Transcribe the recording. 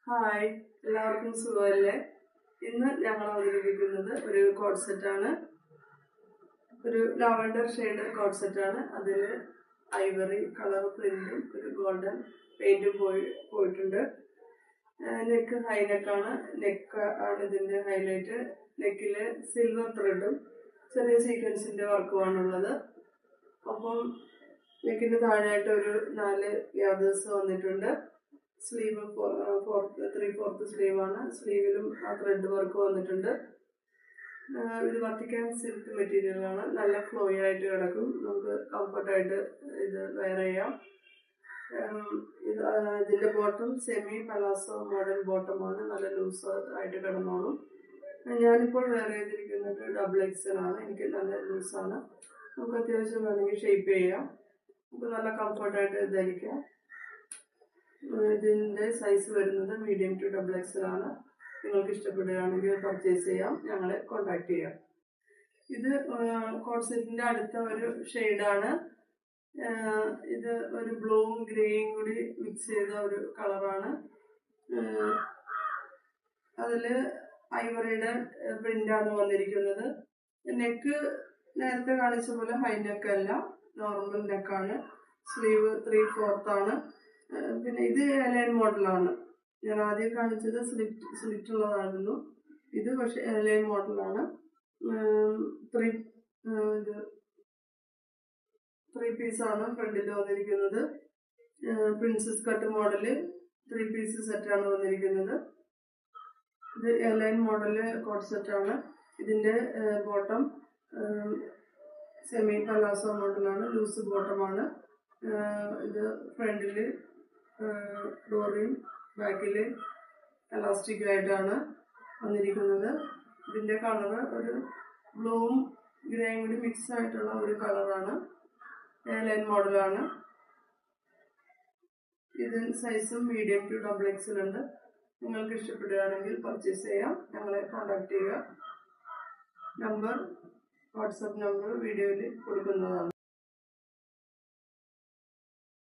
Hi, എല്ലാവർക്കും സുഖമല്ലേ? ഇന്ന് ഞങ്ങൾ അവതരിപ്പിക്കുന്നത് ഒരു കോഡ് സെറ്റാണ്. ഒരു ലാവൻഡർ ഷെയ്ഡ് കോഡ് സെറ്റാണ്. അതിൽ ഐവറി കളർ പ്രിന്റും ഒരു ഗോൾഡൻ പെയിന്റും പോയിട്ടുണ്ട്. നെക്ക് ഹൈ നെക്കാണ്. നെക്ക് ആണ് ഇതിന്റെ ഹൈലൈറ്റ്. നെക്കില് സിൽവർ ത്രെഡും ചെറിയ സീക്വൻസിന്റെ വർക്കുമാണുള്ളത്. ഒപ്പം നെക്കിന് താഴെയായിട്ട് ഒരു 4 ഗ്യാദേഴ്സ് വന്നിട്ടുണ്ട്. സ്ലീവ് 3/4 സ്ലീവാണ്. സ്ലീവിലും ആ ത്രെഡ് വർക്ക് വന്നിട്ടുണ്ട്. ഇത് വത്തിക്കാൻ സിൽക്ക് മെറ്റീരിയലാണ്. നല്ല ഫ്ലോയി ആയിട്ട് കിടക്കും. നമുക്ക് കംഫർട്ടായിട്ട് ഇത് വെയർ ചെയ്യാം. ഇതിന്റെ ബോട്ടം സെമി പലാസോ മോഡൽ ബോട്ടമാണ്. നല്ല ലൂസ് ആയിട്ട് കിടന്നോളും. ഞാനിപ്പോൾ വെയർ ചെയ്തിരിക്കുന്നത് XXL ആണ്. എനിക്ക് നല്ല ലൂസാണ്. നമുക്ക് അത്യാവശ്യം വേണമെങ്കിൽ ഷേപ്പ് ചെയ്യാം. നമുക്ക് നല്ല കംഫർട്ടായിട്ട് ധരിക്കാം. ഇതിന്റെ സൈസ് വരുന്നത് മീഡിയം ടു XXL ആണ്. നിങ്ങൾക്ക് ഇഷ്ടപ്പെടുകയാണെങ്കിൽ പർച്ചേസ് ചെയ്യാം. ഞങ്ങളെ കോൺടാക്ട് ചെയ്യാം. ഇത് കോഡ് സെറ്റിന്റെ അടുത്ത ഒരു ഷെയ്ഡാണ്. ഇത് ഒരു ബ്ലൂവും ഗ്രേയും കൂടി മിക്സ് ചെയ്ത ഒരു കളറാണ്. അതില് ഐവറിയുടെ പ്രിന്റാണ് വന്നിരിക്കുന്നത്. നെക്ക് നേരത്തെ കാണിച്ച പോലെ ഹൈ നെക്ക് അല്ല, നോർമൽ നെക്കാണ്. സ്ലീവ് 3/4 ആണ്. പിന്നെ ഇത് എലൈൻ മോഡലാണ്. ഞാൻ ആദ്യം കാണിച്ചത് സ്ലിറ്റ് ഉള്ളതായിരുന്നു. ഇത് പക്ഷെ എലൈൻ മോഡലാണ്. 3 പീസാണ് ഫ്രണ്ടിൽ വന്നിരിക്കുന്നത്. പ്രിൻസസ് കട്ട് മോഡല് 3 പീസ് സെറ്റാണ് വന്നിരിക്കുന്നത്. ഇത് എലൈൻ മോഡല് കോഡ് സെറ്റാണ്. ഇതിന്റെ ബോട്ടം സെമി പലാസോ മോഡലാണ്. ലൂസ് ബോട്ടമാണ്. ഇത് ഫ്രണ്ടില് ഡോറിയും ബാക്കില് എലാസ്റ്റിക് ആയിട്ടാണ് വന്നിരിക്കുന്നത്. ഇതിന്റെ കളറ് ഒരു ബ്ലൂവും ഗ്രേയും കൂടി മിക്സ് ആയിട്ടുള്ള ഒരു കളറാണ്. എയർലൈൻ മോഡലാണ്. ഇതിന് സൈസും മീഡിയം ടു XXL ഉണ്ട്. നിങ്ങൾക്ക് ഇഷ്ടപ്പെടുകയാണെങ്കിൽ പർച്ചേസ് ചെയ്യാം. ഞങ്ങളെ കോൺടാക്ട് ചെയ്യുക. വാട്സാപ്പ് നമ്പർ വീഡിയോയിൽ കൊടുക്കുന്നതാണ്.